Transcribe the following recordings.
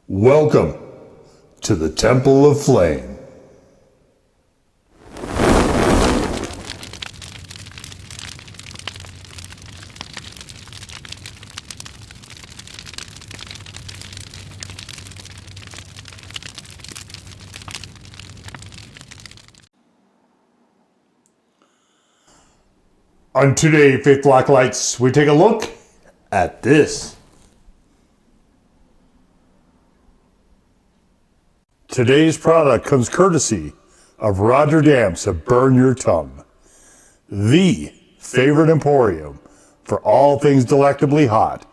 Welcome to the Temple of Flame. On today, Faith Black Lights, we take a look at this. Today's product comes courtesy of Roger Damps of Burn Your Tongue, the favorite emporium for all things delectably hot,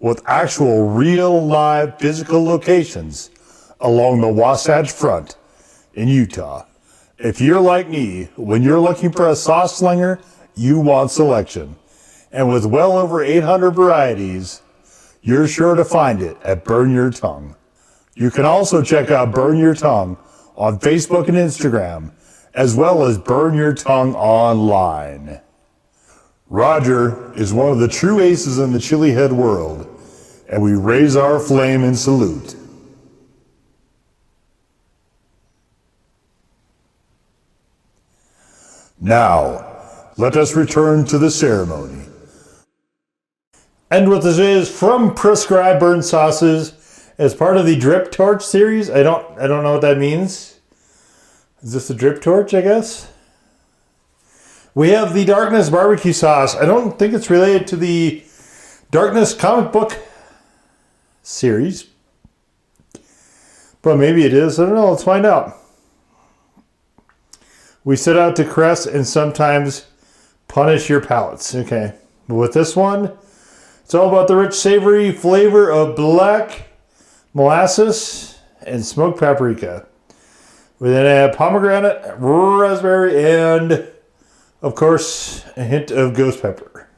with actual real live physical locations along the Wasatch Front in Utah. If you're like me, when you're looking for a sauce slinger, you want selection. And with well over 800 varieties, you're sure to find it at Burn Your Tongue. You can also check out Burn Your Tongue on Facebook and Instagram, as well as Burn Your Tongue online. Roger is one of the true aces in the chili head world, and we raise our flame in salute. Now, let us return to the ceremony. And what this is from Prescribed Burn Sauces as part of the Drip Torch series. I don't know what that means. Is this a drip torch, I guess? We have the Darkness barbecue sauce. I don't think it's related to the Darkness comic book series, but maybe it is. I don't know. Let's find out. We set out to caress and sometimes punish your palates. Okay. But with this one, it's all about the rich, savory flavor of black molasses and smoked paprika. We then add pomegranate, raspberry, and of course a hint of ghost pepper.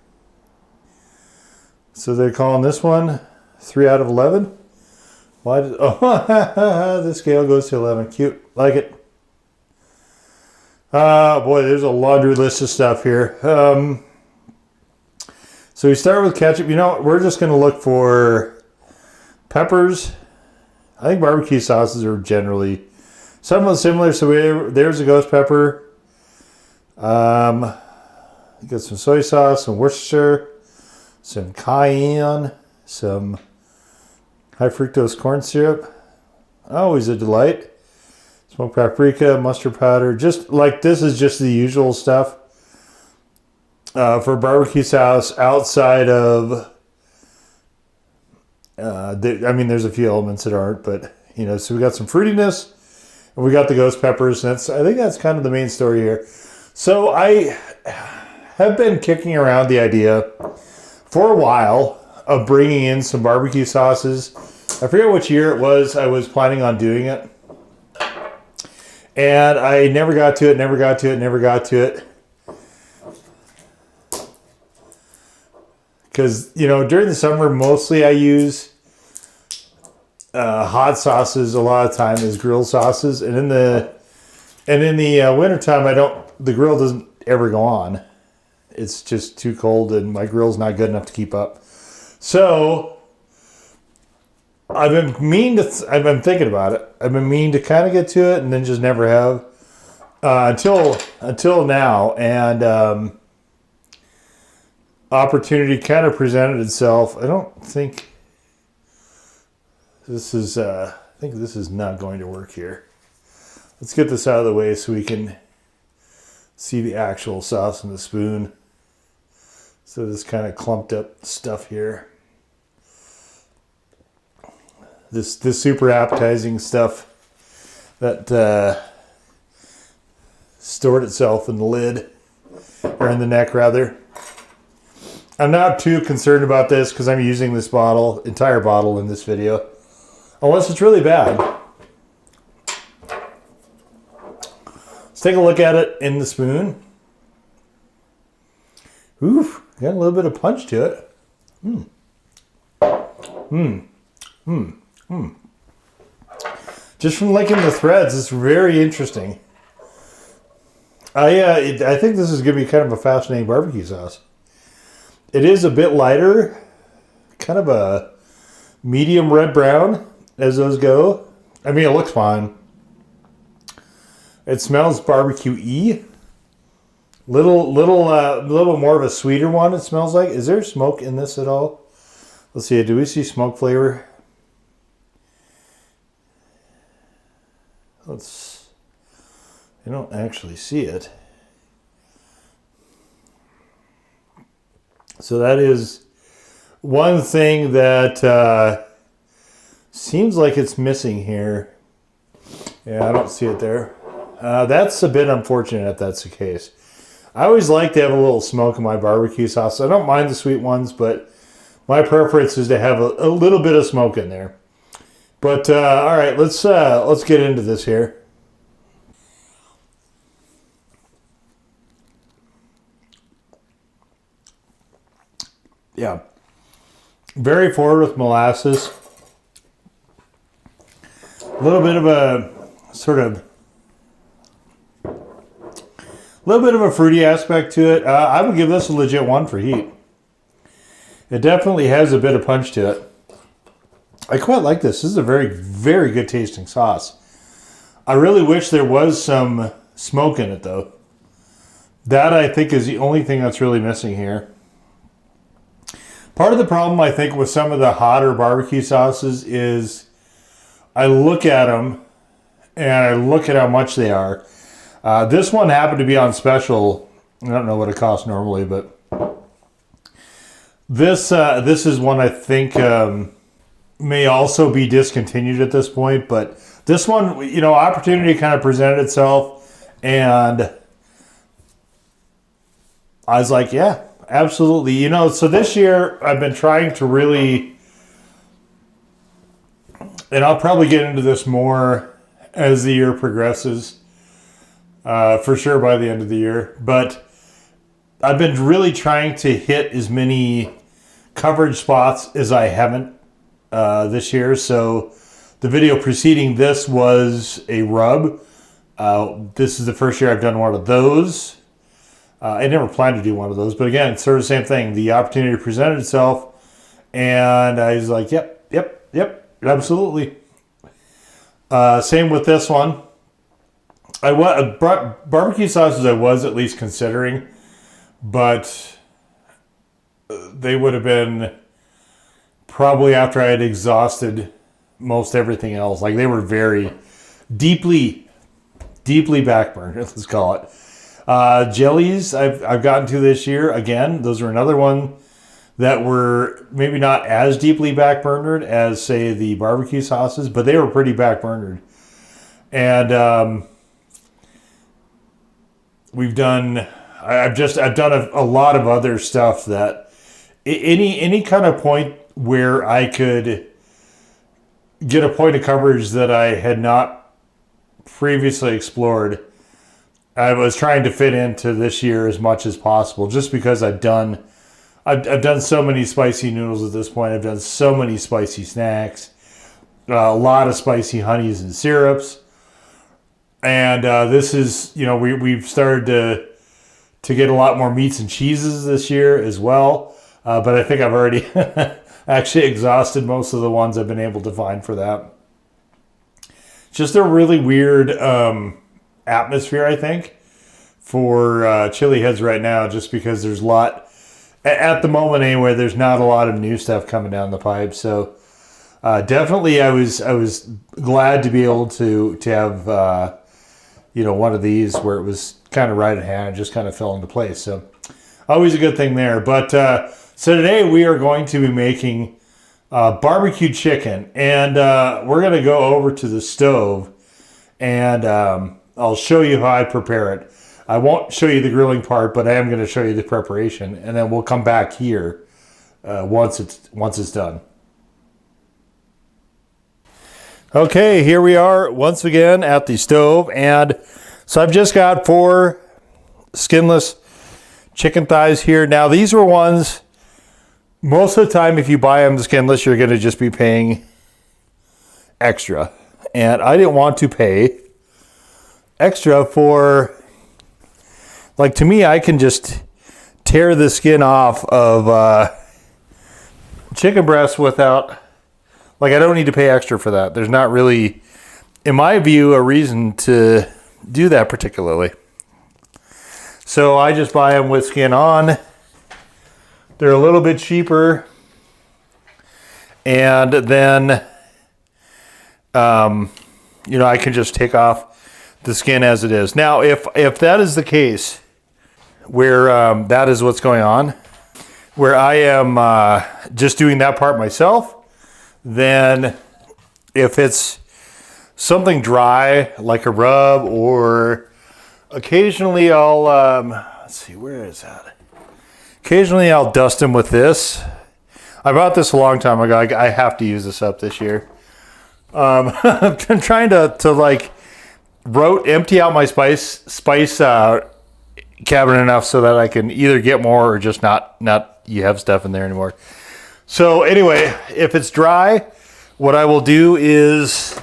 So they're calling this one 3 out of 11. Why did, the scale goes to 11. Cute, like it. Boy, there's a laundry list of stuff here. So we start with ketchup. You know, we're just going to look for peppers. I think barbecue sauces are generally somewhat similar. So there's a ghost pepper. Got some soy sauce, some Worcestershire, some cayenne, some high fructose corn syrup. Always a delight. Smoked paprika, mustard powder. Just like this is just the usual stuff for barbecue sauce outside of. There's a few elements that aren't, but so we got some fruitiness, and we got the ghost peppers, and I think that's kind of the main story here. So I have been kicking around the idea for a while of bringing in some barbecue sauces. I forget which year it was I was planning on doing it, and I never got to it. Because, during the summer, mostly I use hot sauces a lot of time as grill sauces. And in the wintertime, the grill doesn't ever go on. It's just too cold and my grill's not good enough to keep up. So I've been thinking about it. I've been meaning to kind of get to it and then just never have until now. And, opportunity kind of presented itself. I think this is not going to work here. Let's get this out of the way so we can see the actual sauce in the spoon. So this kind of clumped up stuff here. This super appetizing stuff that stored itself in the lid, or in the neck rather. I'm not too concerned about this because I'm using this entire bottle in this video. Unless it's really bad. Let's take a look at it in the spoon. Oof, got a little bit of punch to it. Just from licking the threads, it's very interesting. I think this is going to be kind of a fascinating barbecue sauce. It is a bit lighter, kind of a medium red brown, as those go. I mean, it looks fine. It smells barbecue-y. Little more of a sweeter one, it smells like. Is there smoke in this at all? Let's see, do we see smoke flavor? I don't actually see it. So that is one thing that seems like it's missing here. Yeah, I don't see it there. That's a bit unfortunate if that's the case. I always like to have a little smoke in my barbecue sauce. I don't mind the sweet ones, but my preference is to have a little bit of smoke in there. But all right, let's get into this here. Yeah, very forward with molasses. A little bit of a fruity aspect to it. I would give this a legit 1 for heat. It definitely has a bit of punch to it. I quite like this. This is a very, very good tasting sauce. I really wish there was some smoke in it though. That I think is the only thing that's really missing here. Part of the problem I think with some of the hotter barbecue sauces is I look at them and I look at how much they are. This one happened to be on special. I don't know what it costs normally, but this is one I think may also be discontinued at this point. But this one, you know, opportunity kind of presented itself, and I was like, yeah, absolutely. You know, so this year I've been trying to really, and I'll probably get into this more as the year progresses, for sure by the end of the year. But I've been really trying to hit as many coverage spots as I haven't this year. So the video preceding this was a rub. This is the first year I've done one of those. I never planned to do one of those, but again, it's sort of the same thing. The opportunity presented itself, and I was like, yep, absolutely. Same with this one. Barbecue sauces I was at least considering, but they would have been probably after I had exhausted most everything else. Like, they were very deeply backburned, let's call it. Jellies I've gotten to this year. Again, those were another one that were maybe not as deeply backburnered as, say, the barbecue sauces, but they were pretty backburnered. And I've done a lot of other stuff that any kind of point where I could get a point of coverage that I had not previously explored, I was trying to fit into this year as much as possible, just because I've done so many spicy noodles at this point. I've done so many spicy snacks, a lot of spicy honeys and syrups, and this is, you know, we've started to get a lot more meats and cheeses this year as well. But I think I've already actually exhausted most of the ones I've been able to find for that. Just a really weird atmosphere, I think, for chili heads right now, just because there's a lot, at the moment anyway, there's not a lot of new stuff coming down the pipe. So definitely I was glad to be able to have one of these where it was kind of right at hand and just kind of fell into place. So always a good thing there. But so today we are going to be making barbecue chicken, and we're going to go over to the stove, and I'll show you how I prepare it. I won't show you the grilling part, but I am going to show you the preparation, and then we'll come back here once it's done. Okay, here we are once again at the stove, and so I've just got 4 skinless chicken thighs here. Now, these were ones, most of the time if you buy them skinless, you're going to just be paying extra, and I didn't want to pay extra for, like, to me, I can just tear the skin off of chicken breasts without Like, I don't need to pay extra for that. There's not really, in my view, a reason to do that particularly. So I just buy them with skin on. They're a little bit cheaper. And then, you know, I can just take off the skin as it is. Now, if that is the case, where that is what's going on, where I am just doing that part myself, then if it's something dry, like a rub, or occasionally I'll, let's see, where is that? Occasionally I'll dust them with this. I bought this a long time ago. I have to use this up this year. I've been trying to like empty out my spice cabinet enough so that I can either get more or just not you have stuff in there anymore. So anyway, if it's dry, what I will do is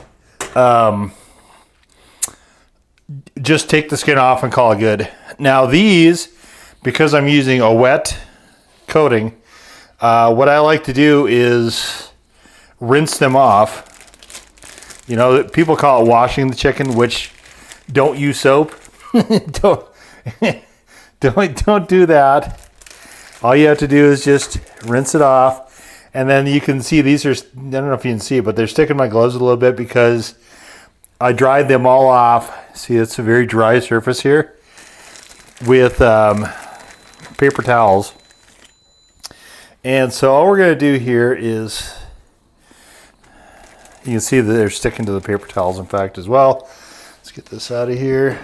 just take the skin off and call it good. Now these, because I'm using a wet coating, what I like to do is rinse them off. You know, people call it washing the chicken, which don't use soap. don't do that. All you have to do is just rinse it off. And then you can see these are, I don't know if you can see it, but they're sticking my gloves a little bit because I dried them all off. See, it's a very dry surface here with paper towels. And so all we're going to do here is, you can see that they're sticking to the paper towels, in fact, as well. Let's get this out of here.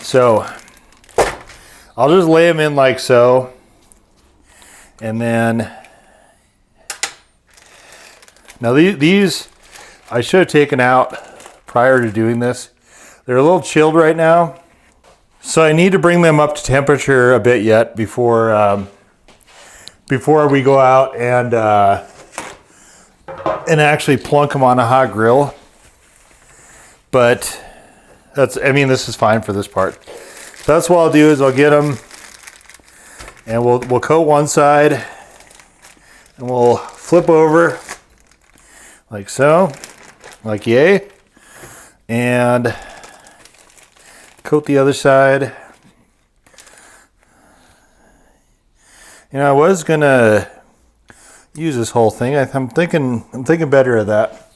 So I'll just lay them in like so. And then, now these I should have taken out prior to doing this. They're a little chilled right now. So I need to bring them up to temperature a bit yet before we go out and actually plunk them on a hot grill. But this is fine for this part. So that's what I'll do is I'll get them and we'll coat one side and we'll flip over like so, like yay, and coat the other side. You know, I was gonna use this whole thing. I'm thinking better of that.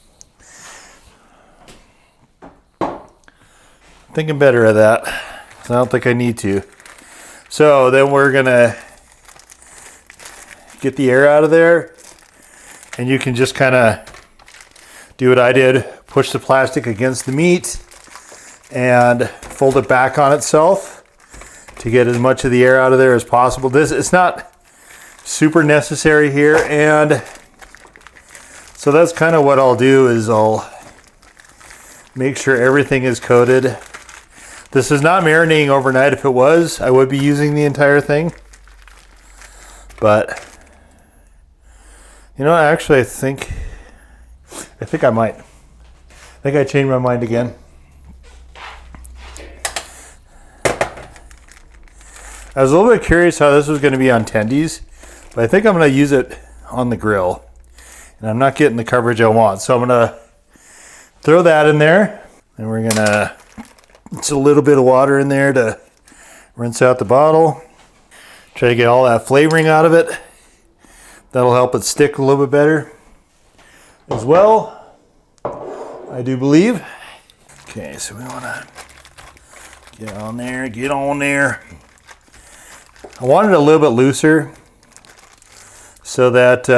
Thinking better of that. So I don't think I need to. So then we're gonna get the air out of there, and you can just kind of do what I did: push the plastic against the meat and fold it back on itself to get as much of the air out of there as possible. It's not super necessary here, and so that's kind of what I'll do is I'll make sure everything is coated. This is not marinating overnight. If it was, I would be using the entire thing, but you know, actually I think I might. I think I changed my mind again. I was a little bit curious how this was going to be on tendies, but I think I'm going to use it on the grill. And I'm not getting the coverage I want. So I'm going to throw that in there. And we're going to, just a little bit of water in there to rinse out the bottle. Try to get all that flavoring out of it. That'll help it stick a little bit better as well, I do believe. Okay, so we want to get on there. I want it a little bit looser so that,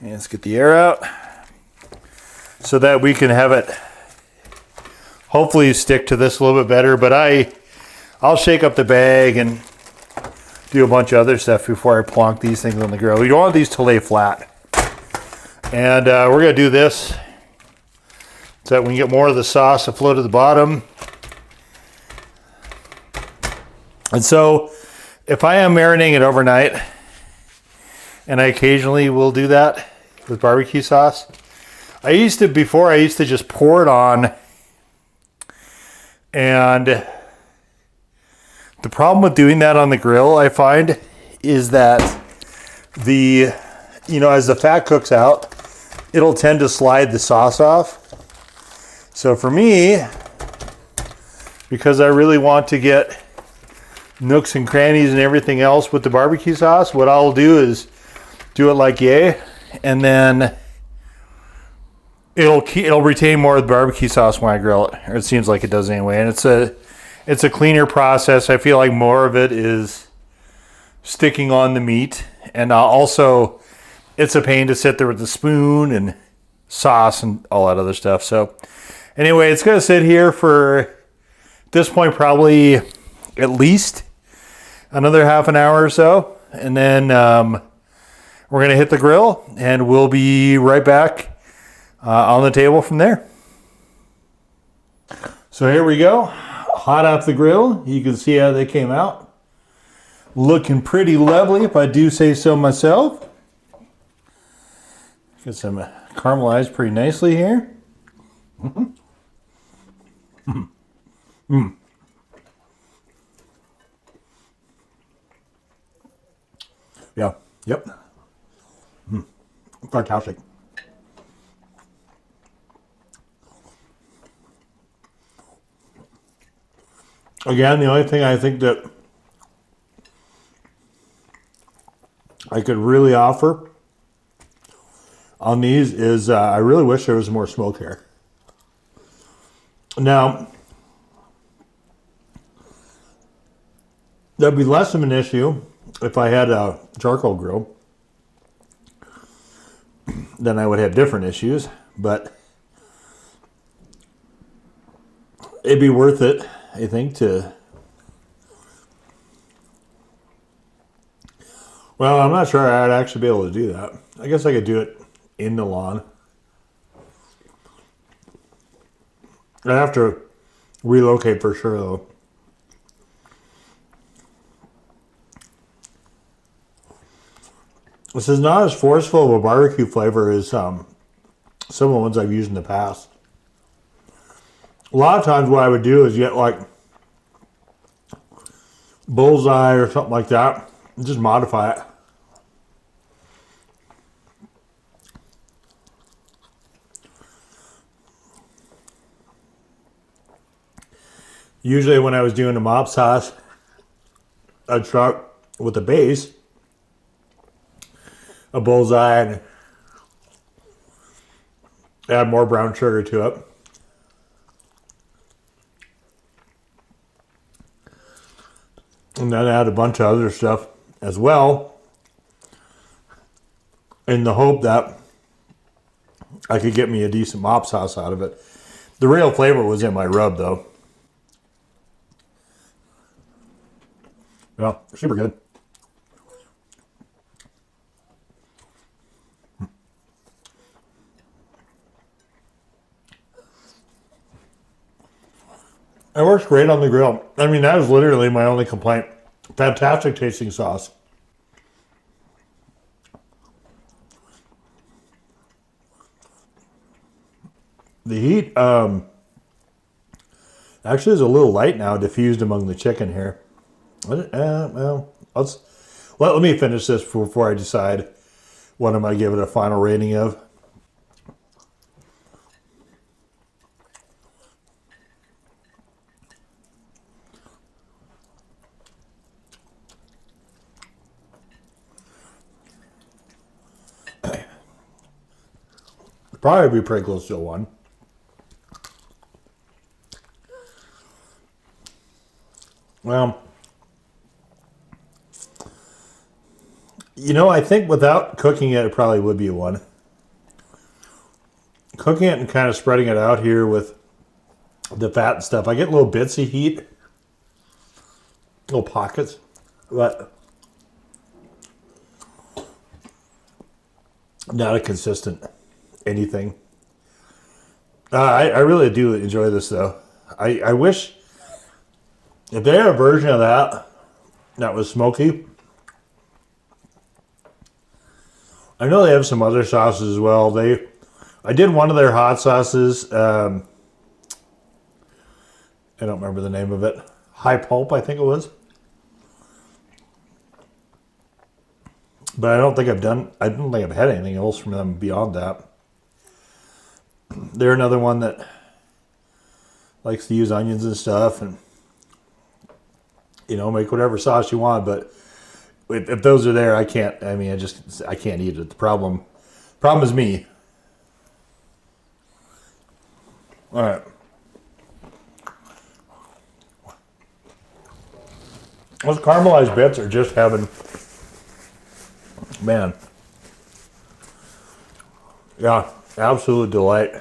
let's get the air out so that we can have it hopefully stick to this a little bit better. But I'll shake up the bag and do a bunch of other stuff before I plonk these things on the grill. You don't want these to lay flat. And we're going to do this so that we can get more of the sauce to flow to the bottom. And so if I am marinating it overnight, and I occasionally will do that with barbecue sauce, I used to just pour it on, and the problem with doing that on the grill, I find, is that as the fat cooks out, it'll tend to slide the sauce off. So for me, because I really want to get nooks and crannies and everything else with the barbecue sauce, what I'll do is do it like yay, and then it'll retain more of the barbecue sauce when I grill it, or it seems like it does anyway. And it's a cleaner process. I feel like more of it is sticking on the meat, and also it's a pain to sit there with the spoon and sauce and all that other stuff. So anyway, it's gonna sit here for, at this point, probably at least another half an hour or so, and then we're gonna hit the grill, and we'll be right back on the table from there. So here we go, hot off the grill. You can see how they came out. Looking pretty lovely, if I do say so myself. Get some caramelized pretty nicely here. Yeah, yep. Fantastic. Again, the only thing I think that I could really offer on these is I really wish there was more smoke here. Now, that'd be less of an issue if I had a charcoal grill. Then I would have different issues, but it'd be worth it, I think, to... Well, I'm not sure I'd actually be able to do that. I guess I could do it in the lawn. I'd have to relocate for sure, though. This is not as forceful of a barbecue flavor as some of the ones I've used in the past. A lot of times what I would do is get like bullseye or something like that, and just modify it. Usually when I was doing a mob sauce, I'd start with the base, a bullseye, and add more brown sugar to it. And then add a bunch of other stuff as well, in the hope that I could get me a decent mop sauce out of it. The real flavor was in my rub, though. Well, super good. It works great on the grill. I mean, that is literally my only complaint. Fantastic tasting sauce. The heat actually is a little light now, diffused among the chicken here. Well, let me finish this before I decide what am I give it a final rating of. Probably be pretty close to a 1. Well, you know, I think without cooking it, it probably would be a 1. Cooking it and kind of spreading it out here with the fat and stuff, I get little bits of heat, little pockets, but not a consistent anything. I really do enjoy this, though. I wish if they had a version of that was smoky. I know they have some other sauces as well. I did one of their hot sauces. I don't remember the name of it. High Pulp, I think it was. But I don't think I've had anything else from them beyond that. They're another one that likes to use onions and stuff and, make whatever sauce you want. But if those are there, I can't eat it. The problem is me. All right. Those caramelized bits are just heaven. Man. Yeah, absolute delight.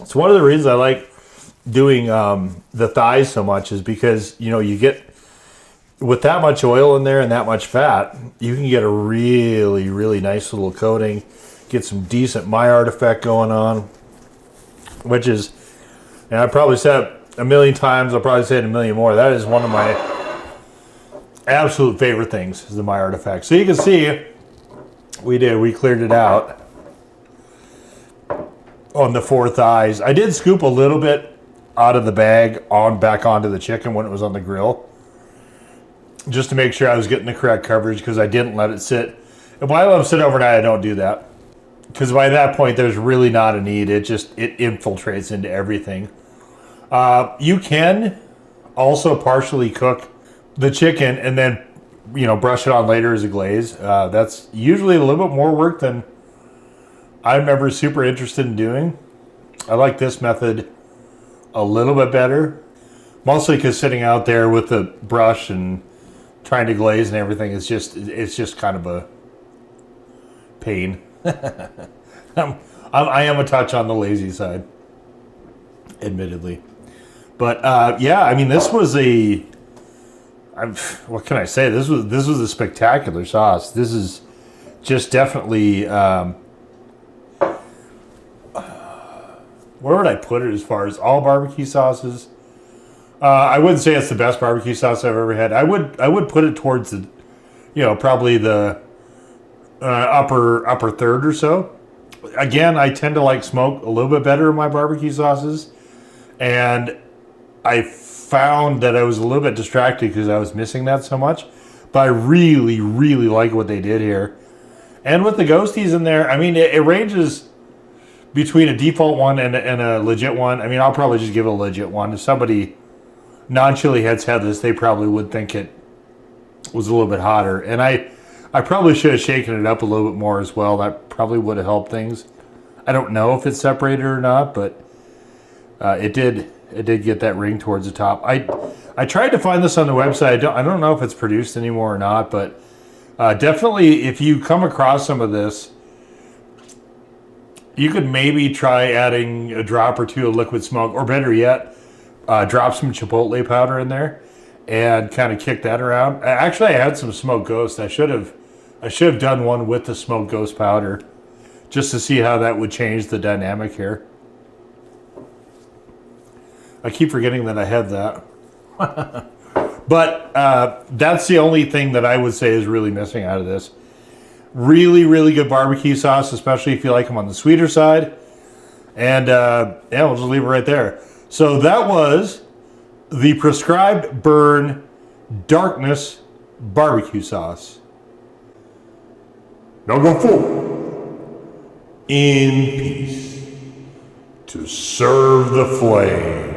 It's one of the reasons I like doing the thighs so much is because, you get, with that much oil in there and that much fat, you can get a really, really nice little coating, get some decent Maillard effect going on, which is, and I probably said it a million times, I'll probably say it a million more, that is one of my absolute favorite things, is the Maillard effect. So you can see, we cleared it out on the 4 thighs. I did scoop a little bit out of the bag back onto the chicken when it was on the grill, just to make sure I was getting the correct coverage, because I didn't let it sit. And when I let them sit overnight, I don't do that, because by that point there's really not a need. It infiltrates into everything. You can also partially cook the chicken and then brush it on later as a glaze. That's usually a little bit more work than I'm never super interested in doing. I like this method a little bit better, mostly because sitting out there with the brush and trying to glaze and everything it's just kind of a pain. I am a touch on the lazy side, admittedly, but this was what can I say? This was a spectacular sauce. This is just definitely. Where would I put it as far as all barbecue sauces? I wouldn't say it's the best barbecue sauce I've ever had. I would put it towards the, probably the upper third or so. Again, I tend to like smoke a little bit better in my barbecue sauces, and I found that I was a little bit distracted because I was missing that so much. But I really, really like what they did here, and with the ghosties in there, it ranges between a default one and a legit one. I'll probably just give it a legit one. If somebody non-chili heads had this, they probably would think it was a little bit hotter. And I probably should have shaken it up a little bit more as well. That probably would have helped things. I don't know if it's separated or not, but it did get that ring towards the top. I tried to find this on the website. I don't know if it's produced anymore or not, but definitely if you come across some of this, you could maybe try adding a drop or two of liquid smoke, or better yet, drop some chipotle powder in there and kind of kick that around. Actually, I had some smoked ghost. I should have done one with the smoked ghost powder, just to see how that would change the dynamic here. I keep forgetting that I have that. But that's the only thing that I would say is really missing out of this. Really, really good barbecue sauce, especially if you like them on the sweeter side. And we'll just leave it right there. So that was the Prescribed Burn Darkness Barbecue Sauce. Now go full in peace to serve the flame.